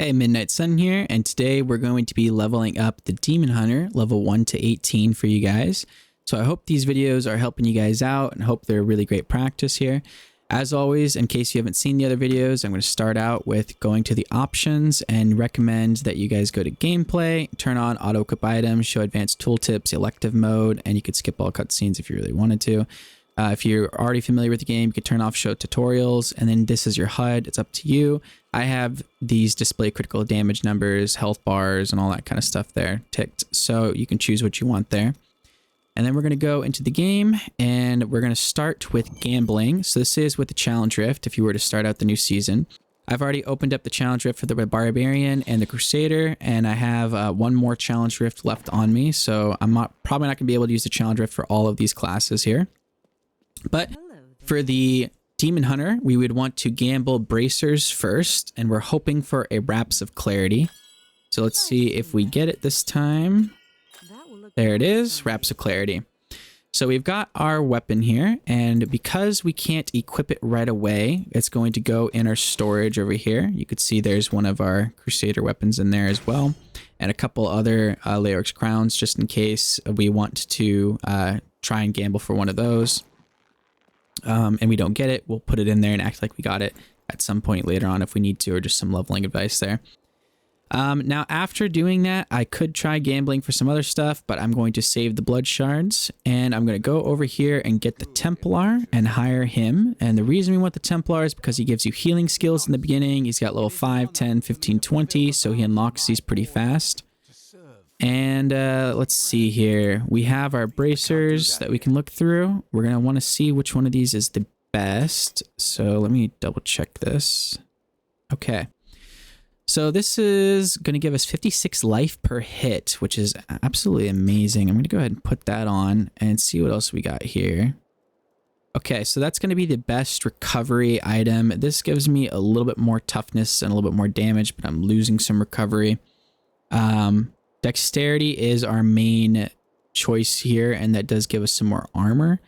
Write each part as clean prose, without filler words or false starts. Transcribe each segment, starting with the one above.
Hey, Midnight Sun here, and today we're going to be leveling up the Demon Hunter, level 1 to 18 for you guys. So I hope these videos are helping you guys out and hope they're really great practice here. As always, in case you haven't seen the other videos, I'm going to start out with going to the options and recommend that you guys go to gameplay, turn on auto-equip items, show advanced tooltips, elective mode, and you could skip all cutscenes if you really wanted to. If you're already familiar with the game, you could turn off show tutorials, and then this is your HUD. It's up to you. I have these display critical damage numbers, health bars, and all that kind of stuff there ticked, so you can choose what you want there. And then we're going to go into the game, and we're going to start with gambling. So this is with the challenge rift if you were to start out the new season. I've already opened up the challenge rift for the Barbarian and the Crusader, and I have one more challenge rift left on me, so I'm probably not going to be able to use the challenge rift for all of these classes here. But for the Demon Hunter, we would want to gamble bracers first, and we're hoping for a Wraps of Clarity. So let's see if we get it this time. There it is, Wraps of Clarity. So we've got our weapon here, and because we can't equip it right away, it's going to go in our storage over here. You could see there's one of our Crusader weapons in there as well, and a couple other Laorix crowns just in case we want to try and gamble for one of those. And we don't get it, we'll put it in there and act like we got it at some point later on if we need to, or just some leveling advice there. Now, after doing that, I could try gambling for some other stuff, but I'm going to save the blood shards, and I'm going to go over here and get the Templar and hire him. And the reason we want the Templar is because he gives you healing skills in the beginning. He's got level 5, 10, 15, 20, so he unlocks these pretty fast. And let's see here. We have our bracers that we can look through. We're going to want to see which one of these is the best. So let me double check this. Okay. So this is going to give us 56 life per hit, which is absolutely amazing. I'm going to go ahead and put that on and see what else we got here. Okay, so that's going to be the best recovery item. This gives me a little bit more toughness and a little bit more damage, but I'm losing some recovery. Dexterity is our main choice here, and that does give us some more armor.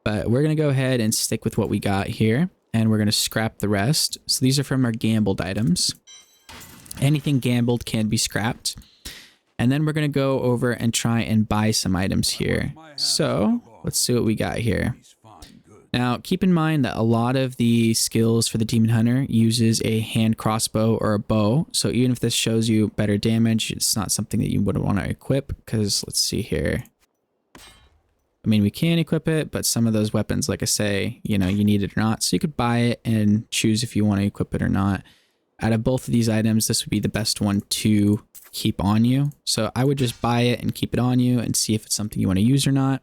But we're going to go ahead and stick with what we got here, and we're going to scrap the rest. So these are from our gambled items. Anything gambled can be scrapped. And then we're going to go over and try and buy some items here. So let's see what we got here. Now, keep in mind that a lot of the skills for the Demon Hunter uses a hand crossbow or a bow. So even if this shows you better damage, it's not something that you would want to equip, because let's see here. I mean, we can equip it, but some of those weapons, like I say, you know, you need it or not. So you could buy it and choose if you want to equip it or not. Out of both of these items, this would be the best one to keep on you. So I would just buy it and keep it on you and see if it's something you want to use or not.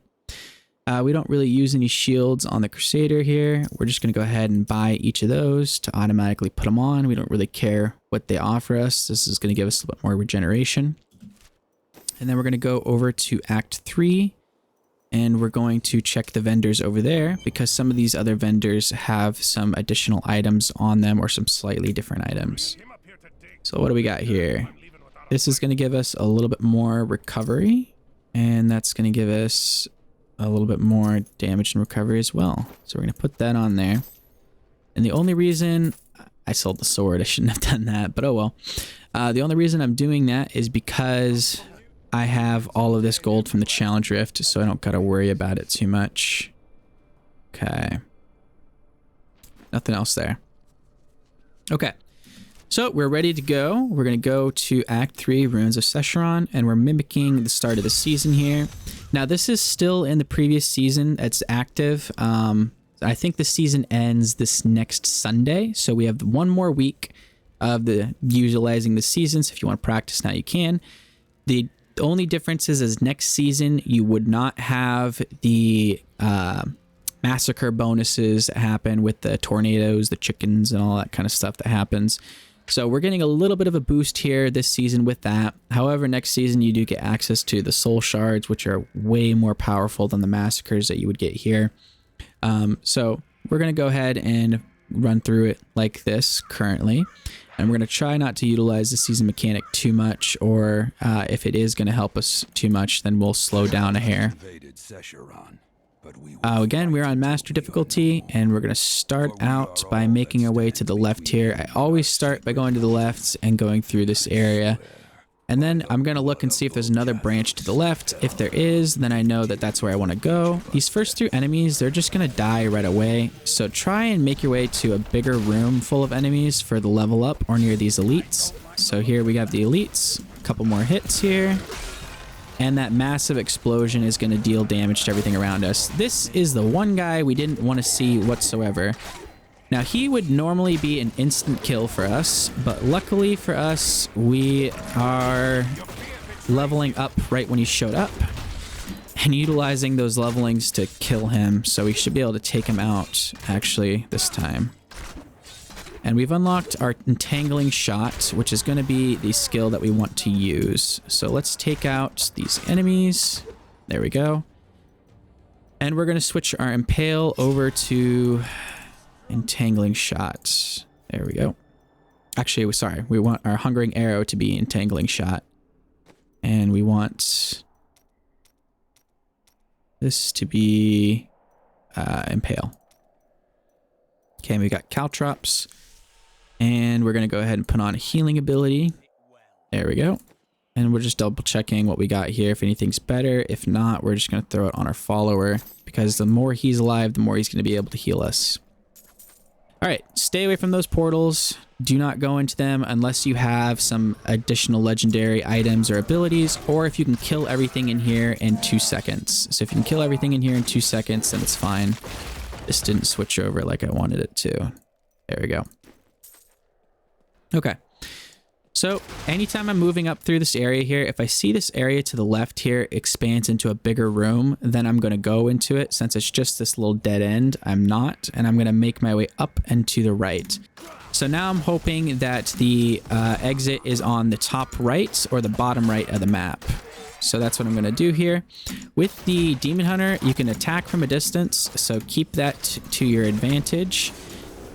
We don't really use any shields on the Crusader here. We're just going to go ahead and buy each of those to automatically put them on. We don't really care what they offer us. This is going to give us a little bit more regeneration. And then we're going to go over to Act 3. And we're going to check the vendors over there, because some of these other vendors have some additional items on them, or some slightly different items. So what do we got here? This is going to give us a little bit more recovery, and that's going to give us a little bit more damage and recovery as well. So we're going to put that on there. And the only reason I sold the sword, I shouldn't have done that, but oh well. The only reason I'm doing that is because I have all of this gold from the challenge rift, so I don't gotta worry about it too much. Okay. Nothing else there. Okay. So we're ready to go. We're gonna go to Act 3, Ruins of Sescheron, and we're mimicking the start of the season here. Now this is still in the previous season. It's active. I think the season ends this next Sunday, so we have one more week of utilizing the seasons. If you want to practice now, you can. The only difference is next season you would not have the massacre bonuses that happen with the tornadoes, the chickens, and all that kind of stuff that happens. So we're getting a little bit of a boost here this season with that. However, next season you do get access to the soul shards, which are way more powerful than the massacres that you would get here. So we're going to go ahead and run through it like this currently. And we're going to try not to utilize the season mechanic too much, or if it is going to help us too much, then we'll slow down a hair. Again, we're on master difficulty, and we're going to start out by making our way to the left here. I always start by going to the left and going through this area. And then I'm going to look and see if there's another branch to the left. If there is, then I know that that's where I want to go. These first 2 enemies, they're just going to die right away. So try and make your way to a bigger room full of enemies for the level up or near these elites. So here we have the elites, a couple more hits here. And that massive explosion is going to deal damage to everything around us. This is the one guy we didn't want to see whatsoever. Now, he would normally be an instant kill for us, but luckily for us, we are leveling up right when he showed up and utilizing those levelings to kill him. So we should be able to take him out, actually, this time. And we've unlocked our entangling shot, which is going to be the skill that we want to use. So let's take out these enemies. There we go. And we're going to switch our impale over to entangling shot. There we go. Actually, sorry. We want our hungering arrow to be entangling shot. And we want this to be impale. Okay, and we got caltrops. And we're going to go ahead and put on a healing ability. There we go. And we're just double checking what we got here. If anything's better. If not, we're just going to throw it on our follower. Because the more he's alive, the more he's going to be able to heal us. Alright, stay away from those portals. Do not go into them unless you have some additional legendary items or abilities. Or if you can kill everything in here in 2 seconds. So if you can kill everything in here in 2 seconds, then it's fine. This didn't switch over like I wanted it to. There we go. Okay, so anytime I'm moving up through this area here, if I see this area to the left here expands into a bigger room, then I'm going to go into it. Since it's just this little dead end, I'm not, and I'm going to make my way up and to the right. So now I'm hoping that the exit is on the top right or the bottom right of the map. So that's what I'm going to do here. With the Demon Hunter, you can attack from a distance, so keep that to your advantage.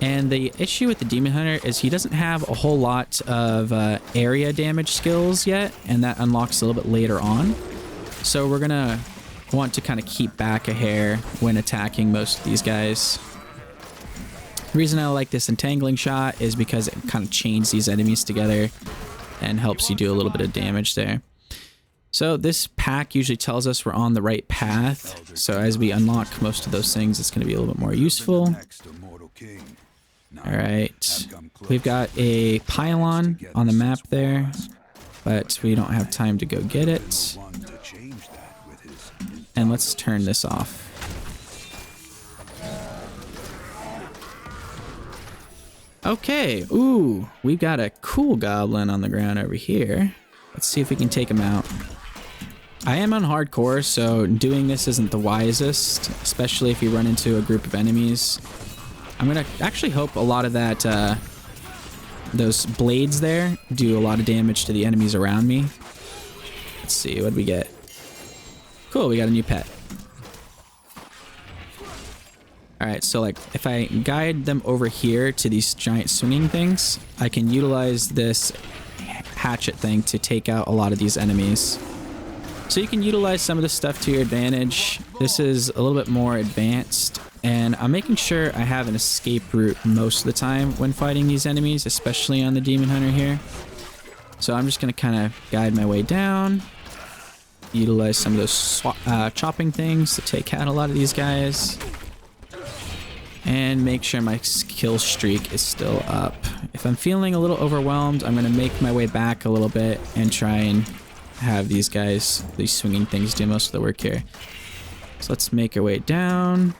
And the issue with the Demon Hunter is he doesn't have a whole lot of area damage skills yet, and that unlocks a little bit later on. So we're going to want to kind of keep back a hair when attacking most of these guys. The reason I like this entangling shot is because it kind of chains these enemies together and helps you do a little bit of damage there. So this pack usually tells us we're on the right path. So as we unlock most of those things, it's going to be a little bit more useful. All right, we've got a pylon on the map there, but we don't have time to go get it. And let's turn this off. Okay, ooh, we've got a cool goblin on the ground over here. Let's see if we can take him out. I am on hardcore, so doing this isn't the wisest, especially if you run into a group of enemies. I'm gonna actually hope a lot of that, those blades there do a lot of damage to the enemies around me. Let's see, what do we get? Cool, we got a new pet. Alright, so like, if I guide them over here to these giant swinging things, I can utilize this hatchet thing to take out a lot of these enemies. So you can utilize some of this stuff to your advantage. This is a little bit more advanced. And I'm making sure I have an escape route most of the time when fighting these enemies, especially on the Demon Hunter here. So I'm just going to kind of guide my way down, utilize some of those chopping things to take out a lot of these guys, and make sure my kill streak is still up. If I'm feeling a little overwhelmed, I'm going to make my way back a little bit and try and have these guys, these swinging things, do most of the work here. So let's make our way down.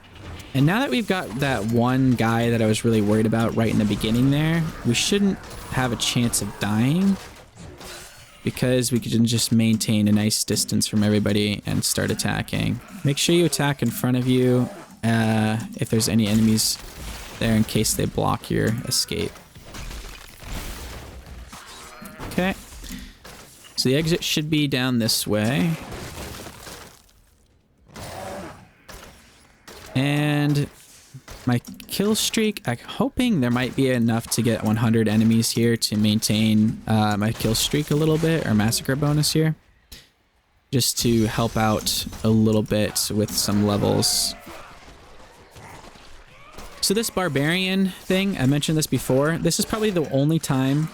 And now that we've got that one guy that I was really worried about right in the beginning there, we shouldn't have a chance of dying because we can just maintain a nice distance from everybody and start attacking. Make sure you attack in front of you if there's any enemies there in case they block your escape. Okay. So the exit should be down this way. And my kill streak, I'm hoping there might be enough to get 100 enemies here to maintain my kill streak a little bit, or massacre bonus here. Just to help out a little bit with some levels. So this barbarian thing, I mentioned this before. This is probably the only time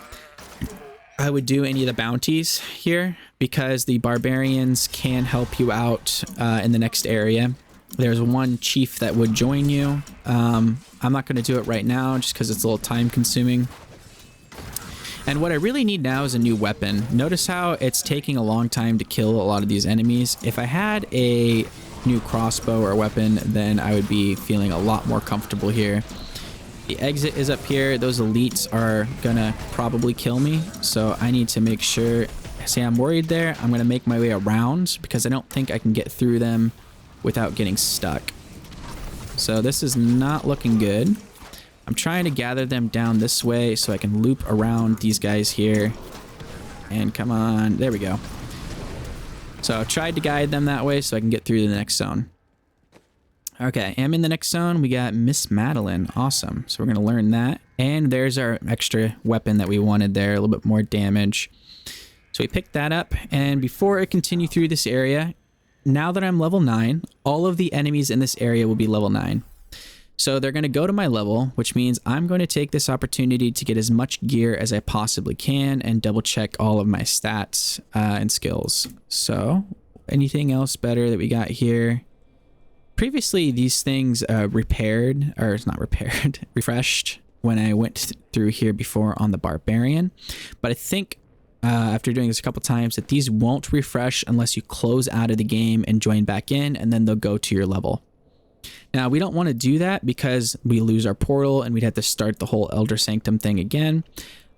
I would do any of the bounties here, because the barbarians can help you out in the next area. There's one chief that would join you. I'm not going to do it right now just because it's a little time consuming. And what I really need now is a new weapon. Notice how it's taking a long time to kill a lot of these enemies. If I had a new crossbow or weapon, then I would be feeling a lot more comfortable here. The exit is up here. Those elites are gonna probably kill me, so I need to make sure. See, I'm worried there. I'm gonna make my way around because I don't think I can get through them without getting stuck. So this is not looking good. I'm trying to gather them down this way so I can loop around these guys here. And come on, there we go. So I tried to guide them that way so I can get through to the next zone. Okay, I'm in the next zone. We got Miss Madeline. Awesome. So we're going to learn that. And there's our extra weapon that we wanted there, a little bit more damage. So we picked that up. And before I continue through this area, now that I'm level 9, all of the enemies in this area will be level 9. So they're going to go to my level, which means I'm going to take this opportunity to get as much gear as I possibly can and double check all of my stats and skills. So anything else better that we got here? Previously, these things repaired, or it's not repaired, refreshed when I went through here before on the Barbarian. But I think after doing this a couple times that these won't refresh unless you close out of the game and join back in, and then they'll go to your level. Now, we don't want to do that because we lose our portal and we'd have to start the whole Elder Sanctum thing again.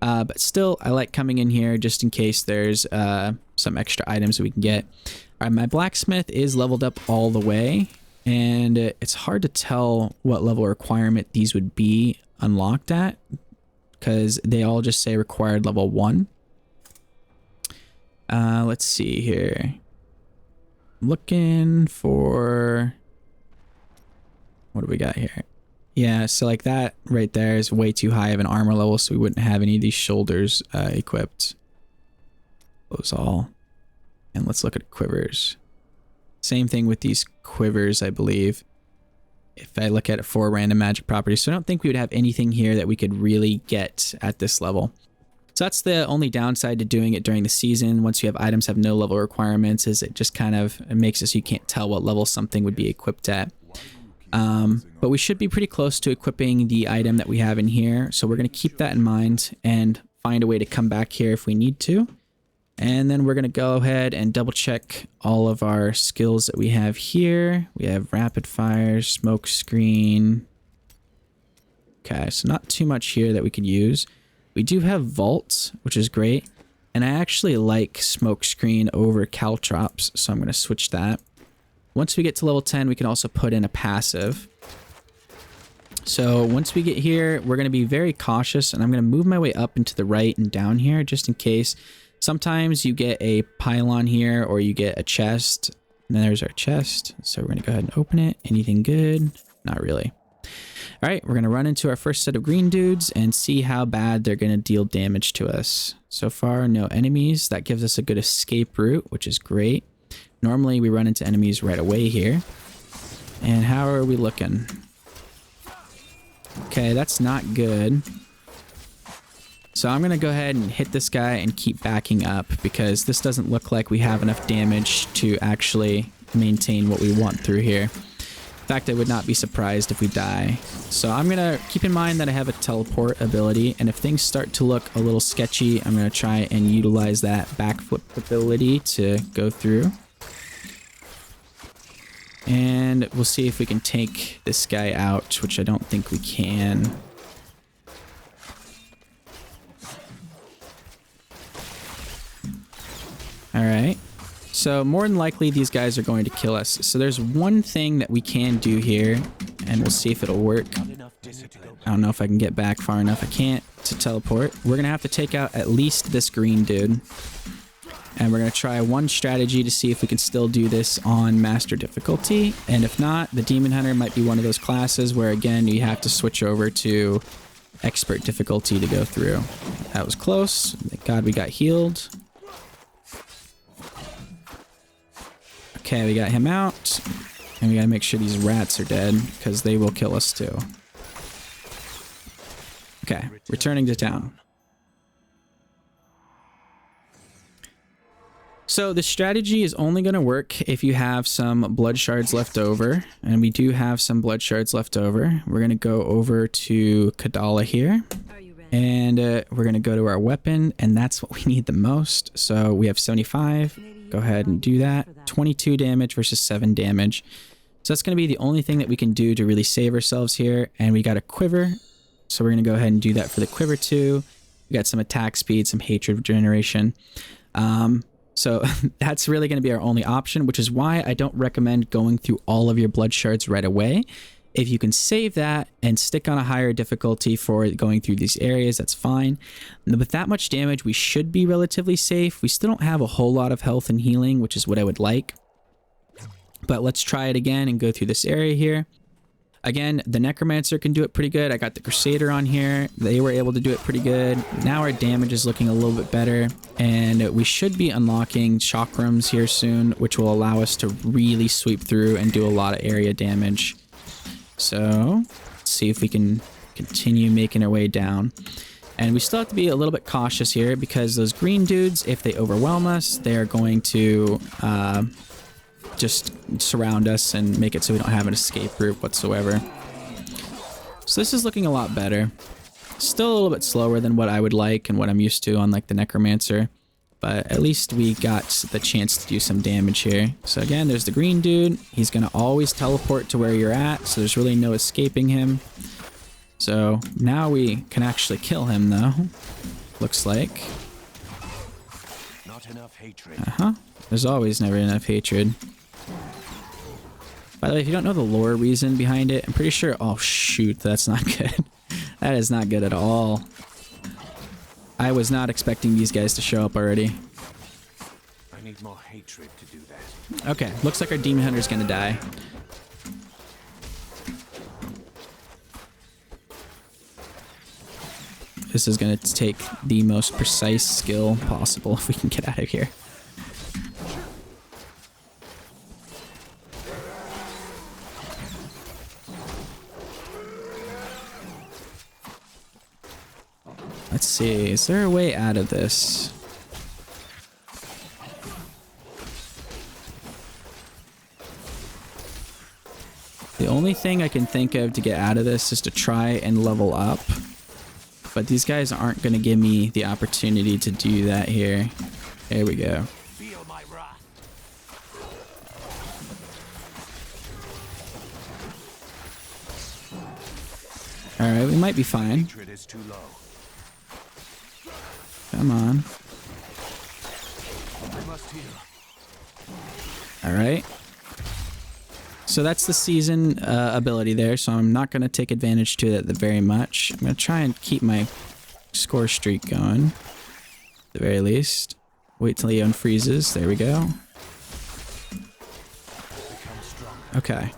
But still, I like coming in here just in case there's some extra items that we can get. All right, my blacksmith is leveled up all the way, and it's hard to tell what level requirement these would be unlocked at because they all just say required level 1. Let's see here. Looking for... what do we got here? Yeah, so like that right there is way too high of an armor level, so we wouldn't have any of these shoulders equipped. Those all. And let's look at quivers. Same thing with these quivers, I believe. If I look at it for random magic properties. So I don't think we would have anything here that we could really get at this level. So that's the only downside to doing it during the season. Once you have items have no level requirements, is it just kind of it makes it so you can't tell what level something would be equipped at. But we should be pretty close to equipping the item that we have in here. So we're going to keep that in mind and find a way to come back here if we need to. And then we're going to go ahead and double check all of our skills that we have here. We have rapid fire, smoke screen. Okay, so not too much here that we could use. We do have vaults, which is great. And I actually like smoke screen over caltrops, so I'm going to switch that. Once we get to level 10, we can also put in a passive. So once we get here, we're going to be very cautious, and I'm going to move my way up and to the right and down here just in case. Sometimes you get a pylon here or you get a chest. And then there's our chest. So we're going to go ahead and open it. Anything good? Not really. All right, we're going to run into our first set of green dudes and see how bad they're going to deal damage to us. So far, no enemies. That gives us a good escape route, which is great. Normally, we run into enemies right away here. And how are we looking? Okay, that's not good. So I'm going to go ahead and hit this guy and keep backing up because this doesn't look like we have enough damage to actually maintain what we want through here. In fact, I would not be surprised if we die. So I'm going to keep in mind that I have a teleport ability, and if things start to look a little sketchy, I'm going to try and utilize that backflip ability to go through. And we'll see if we can take this guy out, which I don't think we can. Alright, so more than likely these guys are going to kill us. So there's one thing that we can do here, and we'll see if it'll work. I don't know if I can get back far enough. I can't to teleport. We're going to have to take out at least this green dude. And we're going to try one strategy to see if we can still do this on master difficulty. And if not, the Demon Hunter might be one of those classes where, again, you have to switch over to expert difficulty to go through. That was close. Thank God we got healed. Okay, we got him out. And we gotta make sure these rats are dead, because they will kill us too. Okay, returning to town. So the strategy is only going to work if you have some blood shards left over, and we do have some blood shards left over. We're going to go over to Kadala here, and we're going to go to our weapon, and that's what we need the most. So we have 75. Go ahead and do that. 22 damage versus 7 damage. So that's going to be the only thing that we can do to really save ourselves here, and we got a quiver. So we're going to go ahead and do that for the quiver too. We got some attack speed, some hatred regeneration. So that's really going to be our only option, which is why I don't recommend going through all of your blood shards right away. If you can save that and stick on a higher difficulty for going through these areas, that's fine. With that much damage, we should be relatively safe. We still don't have a whole lot of health and healing, which is what I would like. But let's try it again and go through this area here. Again, the Necromancer can do it pretty good. I got the Crusader on here. They were able to do it pretty good. Now our damage is looking a little bit better. And we should be unlocking Chakrams here soon, which will allow us to really sweep through and do a lot of area damage. So, let's see if we can continue making our way down. And we still have to be a little bit cautious here because those green dudes, if they overwhelm us, they are going to just surround us and make it so we don't have an escape route whatsoever. So this is looking a lot better. Still a little bit slower than what I would like and what I'm used to on like the Necromancer, but at least we got the chance to do some damage here. So again, there's the green dude. He's gonna always teleport to where you're at, so there's really no escaping him. So now we can actually kill him though. Looks like. Not enough hatred. There's always never enough hatred. By the way, if you don't know the lore reason behind it, I'm pretty sure... Oh, shoot. That's not good. That is not good at all. I was not expecting these guys to show up already. I need more hatred to do that. Okay. Looks like our Demon Hunter's gonna die. This is gonna take the most precise skill possible if we can get out of here. Let's see, is there a way out of this? The only thing I can think of to get out of this is to try and level up. But these guys aren't going to give me the opportunity to do that here. There we go. Feel my wrath. Alright, we might be fine. Hatred is too low. Come on. I must heal. Alright. So that's the season ability there, so I'm not going to take advantage to that very much. I'm going to try and keep my score streak going, at the very least. Wait till he unfreezes. There we go. Okay.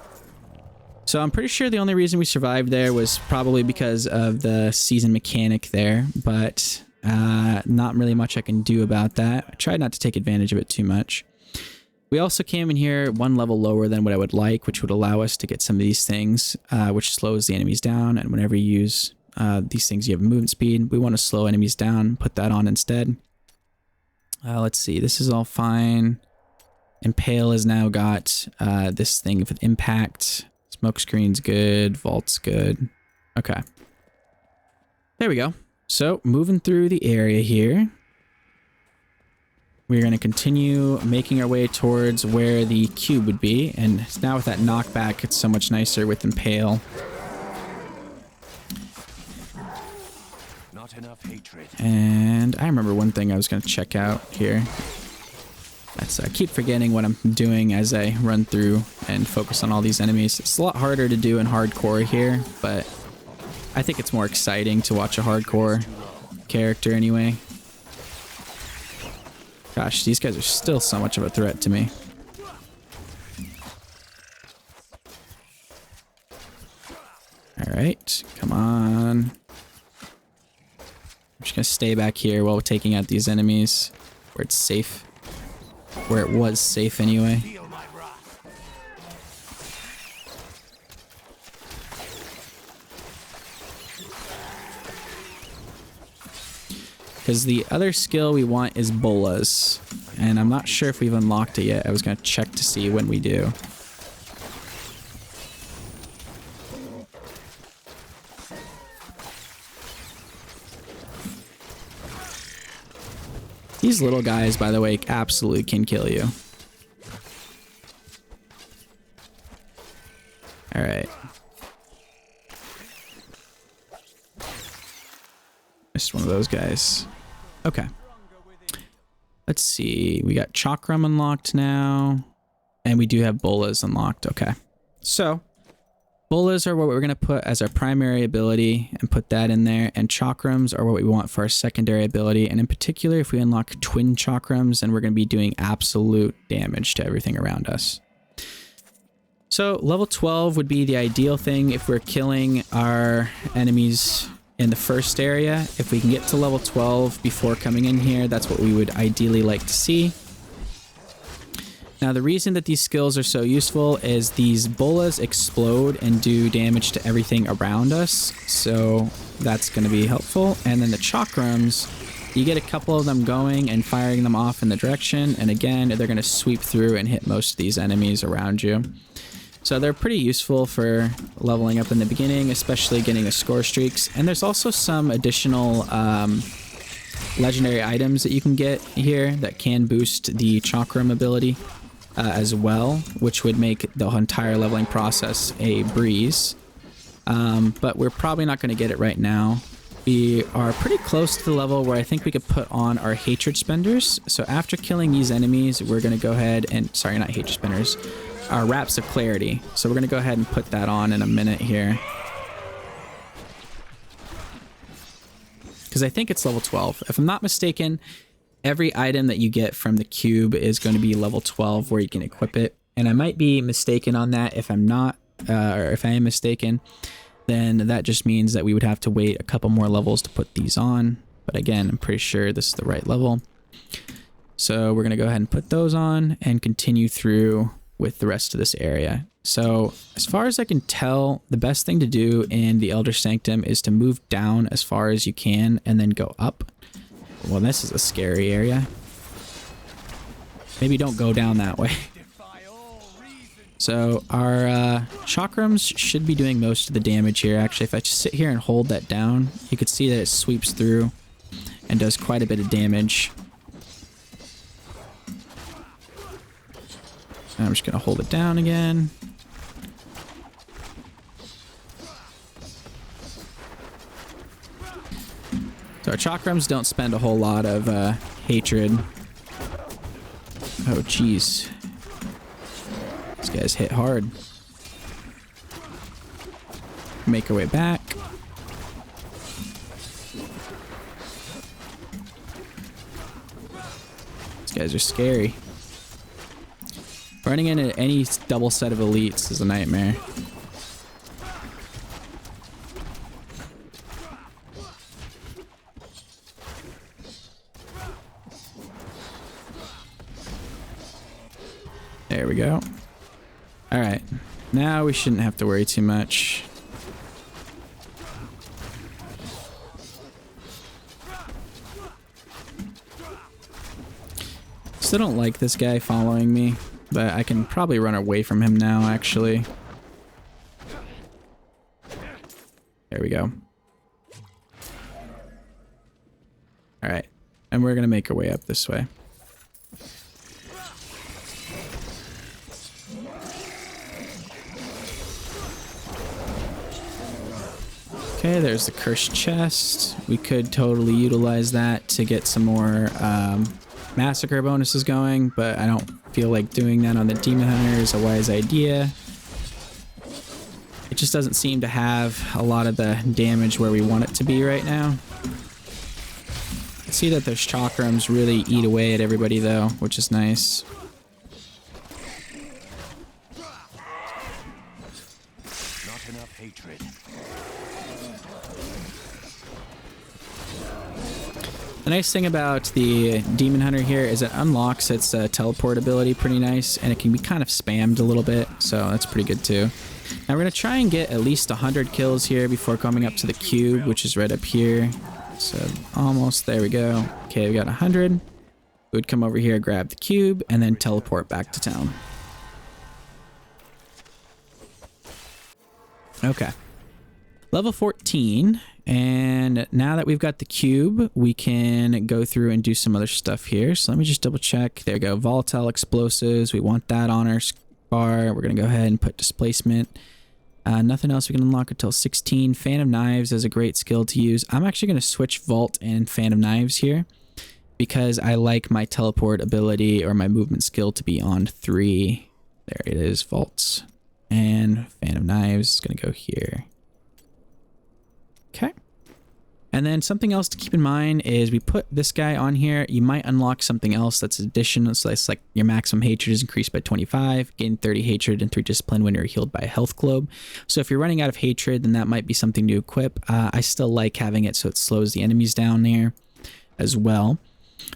So I'm pretty sure the only reason we survived there was probably because of the season mechanic there, but not really much I can do about that. I tried not to take advantage of it too much. We also came in here one level lower than what I would like, which would allow us to get some of these things, which slows the enemies down. And whenever you use these things, you have movement speed. We want to slow enemies down, put that on instead. Let's see, this is all fine. Impale has now got this thing with impact. Smoke screen's good, vault's good. Okay. There we go. So, moving through the area here. We're going to continue making our way towards where the cube would be. And now with that knockback, it's so much nicer with Impale. Not enough hatred. And I remember one thing I was going to check out here. That's, I keep forgetting what I'm doing as I run through and focus on all these enemies. It's a lot harder to do in hardcore here, but I think it's more exciting to watch a hardcore character anyway. Gosh, these guys are still so much of a threat to me. Alright, come on. I'm just gonna stay back here while we're taking out these enemies where it's safe. Where it was safe anyway. Feel my wrath. Because the other skill we want is bolas. And I'm not sure if we've unlocked it yet. I was going to check to see when we do. These little guys, by the way, absolutely can kill you. Alright. Missed one of those guys. Okay. Let's see. We got Chakram unlocked now. And we do have Bolas unlocked. Okay. So, Bolas are what we're going to put as our primary ability and put that in there. And Chakrams are what we want for our secondary ability. And in particular, if we unlock Twin Chakrams, then we're going to be doing absolute damage to everything around us. So, level 12 would be the ideal thing if we're killing our enemies in the first area. If we can get to level 12 before coming in here, that's what we would ideally like to see. Now, the reason that these skills are so useful is these bolas explode and do damage to everything around us. So that's going to be helpful. And then the chakrams, you get a couple of them going and firing them off in the direction. And again, they're going to sweep through and hit most of these enemies around you. So they're pretty useful for leveling up in the beginning, especially getting the score streaks. And there's also some additional legendary items that you can get here that can boost the chakram ability as well, which would make the entire leveling process a breeze. But we're probably not going to get it right now. We are pretty close to the level where I think we could put on our hatred spenders. So after killing these enemies, we're going to go ahead and, sorry, not hatred spenders, our Wraps of Clarity. So we're going to go ahead and put that on in a minute here. Because I think it's level 12. If I'm not mistaken, every item that you get from the cube is going to be level 12 where you can equip it. And I might be mistaken on that. If I'm not, or if I am mistaken, then that just means that we would have to wait a couple more levels to put these on. But again, I'm pretty sure this is the right level. So we're going to go ahead and put those on and continue through with the rest of this area. So as far as I can tell, the best thing to do in the Elder Sanctum is to move down as far as you can and then go up. Well, this is a scary area. Maybe don't go down that way. So our chakrams should be doing most of the damage here. Actually, if I just sit here and hold that down, you could see that it sweeps through and does quite a bit of damage. I'm just going to hold it down again. So our chakrams don't spend a whole lot of hatred. Oh, jeez. These guys hit hard. Make our way back. These guys are scary. Running into any double set of elites is a nightmare. There we go. Alright. Now we shouldn't have to worry too much. Still don't like this guy following me. But I can probably run away from him now, actually. There we go. Alright. And we're going to make our way up this way. Okay, there's the cursed chest. We could totally utilize that to get some more massacre bonuses going, but I don't feel like doing that on the Demon Hunter is a wise idea. It just doesn't seem to have a lot of the damage where we want it to be right now. I see that those chakrams really eat away at everybody though, which is nice. Not enough hatred. The nice thing about the Demon Hunter here is it unlocks its teleport ability pretty nice, and it can be kind of spammed a little bit, so that's pretty good too. Now we're going to try and get at least 100 kills here before coming up to the cube, which is right up here. So almost, there we go. Okay, we got 100. We would come over here, grab the cube, and then teleport back to town. Okay. Level 14. And now that we've got the cube, we can go through and do some other stuff here. So let me just double check. There we go. Volatile explosives. We want that on our bar. We're going to go ahead and put displacement. Nothing else we can unlock until 16. Fan of Knives is a great skill to use. I'm actually going to switch Vault and Fan of Knives here because I like my teleport ability or my movement skill to be on 3. There it is, Vaults. And Fan of Knives is going to go here. Okay. And then something else to keep in mind is we put this guy on here. You might unlock something else that's additional. So it's like your maximum hatred is increased by 25, gain 30 hatred and 3 discipline when you're healed by a health globe. So if you're running out of hatred, then that might be something to equip. I still like having it so it slows the enemies down there as well.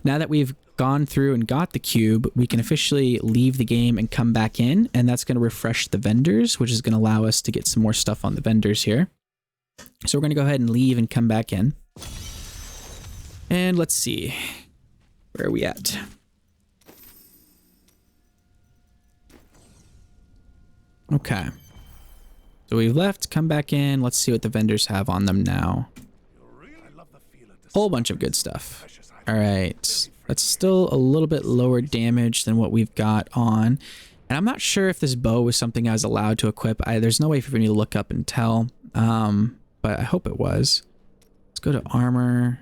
Now that we've gone through and got the cube, we can officially leave the game and come back in, and that's going to refresh the vendors, which is going to allow us to get some more stuff on the vendors here. So we're going to go ahead and leave and come back in. And let's see. Where are we at? Okay. So we've left, come back in. Let's see what the vendors have on them now. Whole bunch of good stuff. All right. That's still a little bit lower damage than what we've got on. And I'm not sure if this bow was something I was allowed to equip. There's no way for me to look up and tell. But I hope it was. Let's go to armor.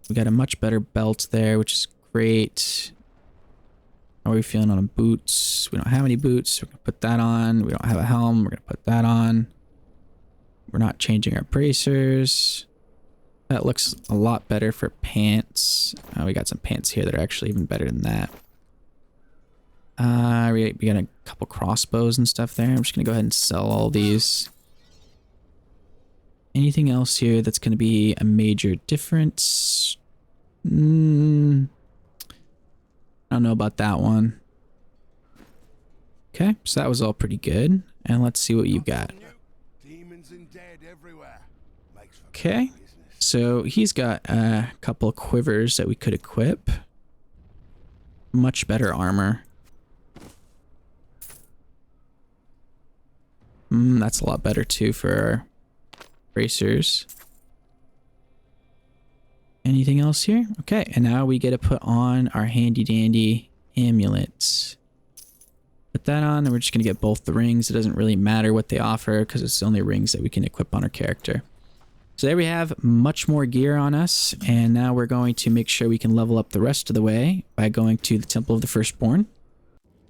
We got a much better belt there, which is great. How are we feeling on boots? We don't have any boots. We're going to put that on. We don't have a helm. We're going to put that on. We're not changing our bracers. That looks a lot better for pants. We got some pants here that are actually even better than that. We got a couple crossbows and stuff there. I'm just going to go ahead and sell all these. Anything else here that's going to be a major difference? I don't know about that one. Okay, so that was all pretty good. And let's see what you've got. Okay, so he's got a couple of quivers that we could equip. Much better armor. That's a lot better too for our bracers. Anything else here? Okay, and now we get to put on our handy dandy amulets. Put that on, and we're just going to get both the rings. It doesn't really matter what they offer because it's the only rings that we can equip on our character. So there we have much more gear on us, and now we're going to make sure we can level up the rest of the way by going to the Temple of the Firstborn.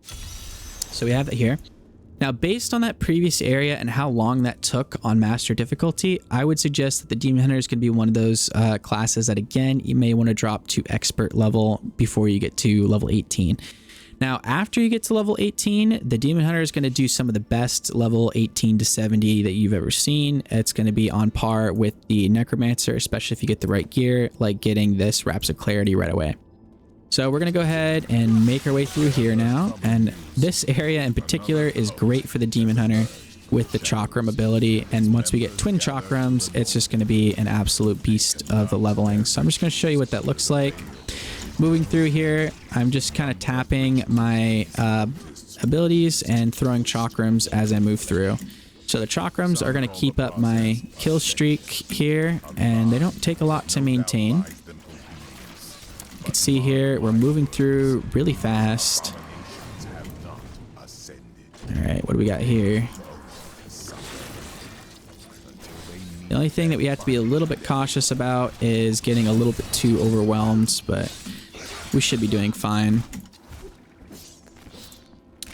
So we have it here. Now, based on that previous area and how long that took on Master difficulty, I would suggest that the Demon Hunter is going to be one of those classes that, again, you may want to drop to Expert level before you get to level 18. Now, after you get to level 18, the Demon Hunter is going to do some of the best level 18 to 70 that you've ever seen. It's going to be on par with the Necromancer, especially if you get the right gear, like getting this Wraps of Clarity right away. So we're going to go ahead and make our way through here now. And this area in particular is great for the Demon Hunter with the Chakram ability. And once we get Twin Chakrams, it's just going to be an absolute beast of the leveling. So I'm just going to show you what that looks like. Moving through here, I'm just kind of tapping my abilities and throwing Chakrams as I move through. So the Chakrams are going to keep up my kill streak here, and they don't take a lot to maintain. You can see here, we're moving through really fast. Alright, what do we got here? The only thing that we have to be a little bit cautious about is getting a little bit too overwhelmed, but we should be doing fine.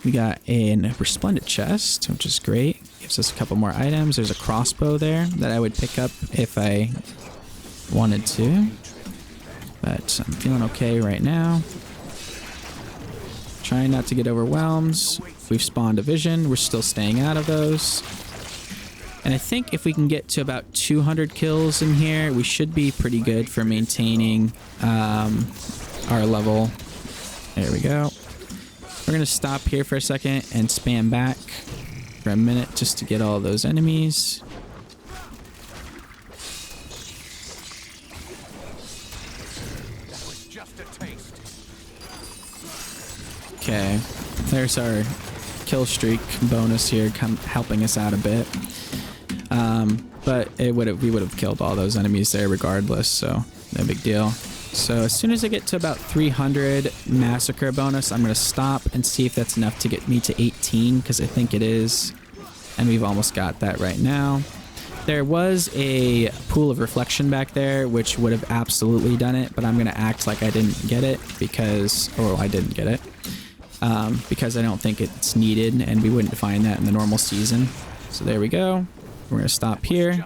We got a resplendent chest, which is great. Gives us a couple more items. There's a crossbow there that I would pick up if I wanted to. But I'm feeling okay right now. Trying not to get overwhelmed. We've spawned a vision. We're still staying out of those. And I think if we can get to about 200 kills in here, we should be pretty good for maintaining our level. There we go. We're going to stop here for a second and spam back for a minute just to get all those enemies. Okay, there's our kill streak bonus here, helping us out a bit. But we would have killed all those enemies there regardless, so no big deal. So as soon as I get to about 300 massacre bonus, I'm going to stop and see if that's enough to get me to 18, because I think it is. And we've almost got that right now. There was a pool of reflection back there, which would have absolutely done it, but I'm going to act like I didn't get it because I didn't get it. Because I don't think it's needed, and we wouldn't find that in the normal season. So there we go. We're going to stop here.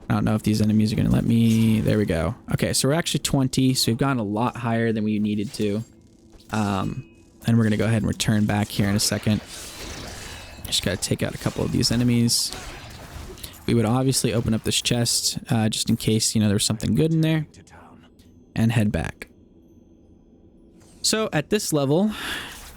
I don't know if these enemies are going to let me... There we go. Okay, so we're actually 20, so we've gone a lot higher than we needed to. And we're going to go ahead and return back here in a second. Just got to take out a couple of these enemies. We would obviously open up this chest, just in case, there was something good in there. And head back. So at this level,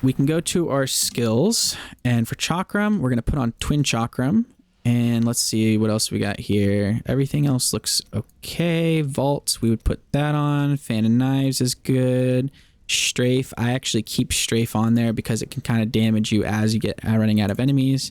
we can go to our skills, and for Chakram, we're going to put on Twin Chakram, and let's see what else we got here. Everything else looks okay. Vault, we would put that on. Fan and Knives is good. Strafe, I actually keep Strafe on there because it can kind of damage you as you get running out of enemies.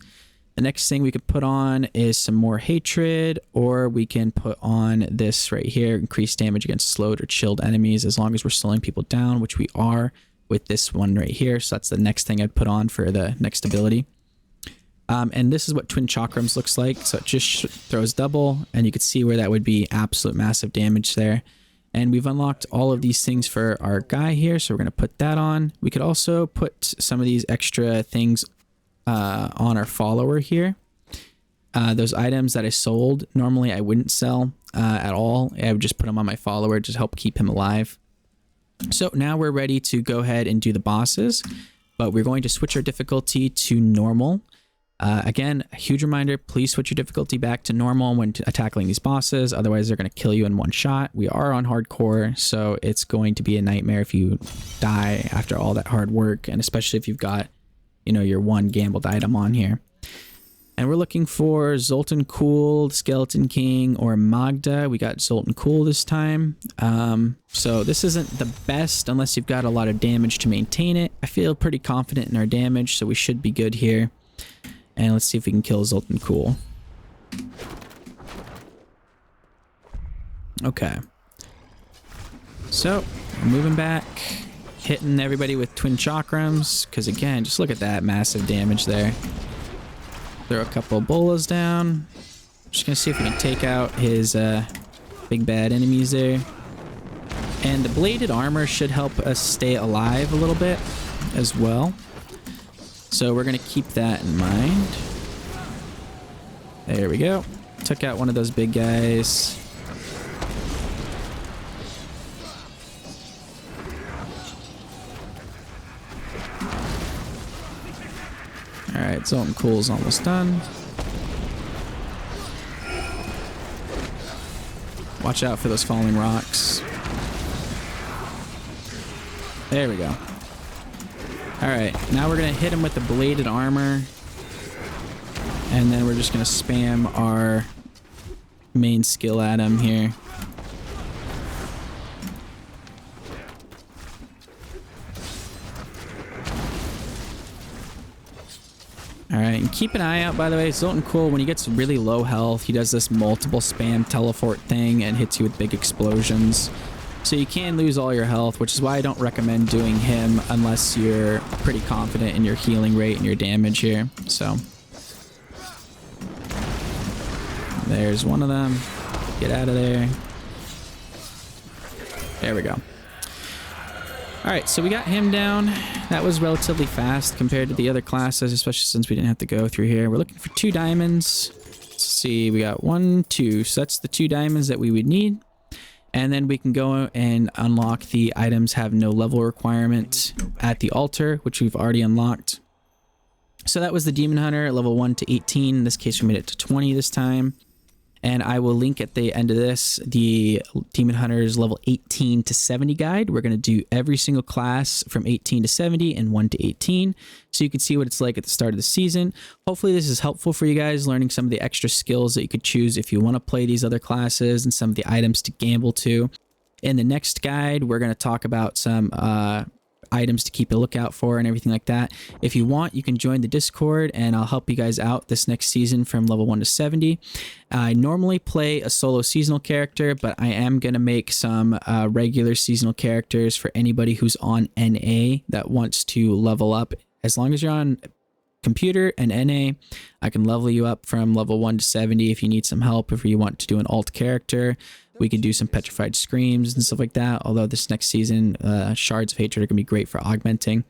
The next thing we could put on is some more Hatred, or we can put on this right here, increased damage against slowed or chilled enemies as long as we're slowing people down, which we are with this one right here. So that's the next thing I'd put on for the next ability. And this is what Twin Chakrams looks like. So it just throws double, and you can see where that would be absolute massive damage there. And we've unlocked all of these things for our guy here, so we're going to put that on. We could also put some of these extra things on our follower here. Those items that I sold, normally I wouldn't sell at all. I would just put them on my follower to help keep him alive. So now we're ready to go ahead and do the bosses, but we're going to switch our difficulty to normal. Again, a huge reminder, please switch your difficulty back to normal when tackling these bosses. Otherwise, they're going to kill you in one shot. We are on hardcore, so it's going to be a nightmare if you die after all that hard work, and especially if you've got, your one gambled item on here. And we're looking for Zoltan Kuhl, Skeleton King, or Magda. We got Zoltan Kuhl this time. So this isn't the best unless you've got a lot of damage to maintain it. I feel pretty confident in our damage, so we should be good here. And let's see if we can kill Zoltan Kuhl. Okay. So, we're moving back. Hitting everybody with Twin Chakrams. Because again, just look at that massive damage there. Throw a couple of bolas down. Just going to see if we can take out his big bad enemies there. And the bladed armor should help us stay alive a little bit as well. So we're going to keep that in mind. There we go. Took out one of those big guys. Alright, Zoltan Kuhl's almost done. Watch out for those falling rocks. There we go. Alright, now we're going to hit him with the bladed armor. And then we're just going to spam our main skill at him here. Alright, and keep an eye out, by the way, Zoltan Kuhl, when he gets really low health, he does this multiple spam teleport thing and hits you with big explosions. So you can lose all your health, which is why I don't recommend doing him unless you're pretty confident in your healing rate and your damage here. So there's one of them. Get out of there. There we go. Alright, so we got him down. That was relatively fast compared to the other classes, especially since we didn't have to go through here. We're looking for 2 diamonds. Let's see, we got 1, 2. So that's the 2 diamonds that we would need. And then we can go and unlock the items have no level requirement at the altar, which we've already unlocked. So that was the Demon Hunter, level 1 to 18. In this case, we made it to 20 this time. And I will link at the end of this the Demon Hunter's level 18 to 70 guide. We're going to do every single class from 18 to 70 and 1 to 18. So you can see what it's like at the start of the season. Hopefully this is helpful for you guys, learning some of the extra skills that you could choose if you want to play these other classes and some of the items to gamble to. In the next guide, we're going to talk about some items to keep a lookout for and everything like that. If you want, you can join the Discord and I'll help you guys out this next season from level 1 to 70. I normally play a solo seasonal character, but I am going to make some regular seasonal characters for anybody who's on NA that wants to level up. As long as you're on computer and NA, I can level you up from level 1 to 70 if you need some help. If you want to do an alt character, we could do some petrified screams and stuff like that. Although this next season, shards of hatred are gonna be great for augmenting.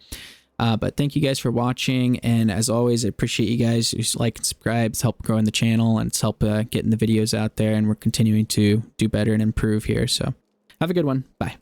But thank you guys for watching, and as always, I appreciate you guys who like and subscribe. It's help growing the channel and it's help getting the videos out there, and we're continuing to do better and improve here. So have a good one. Bye.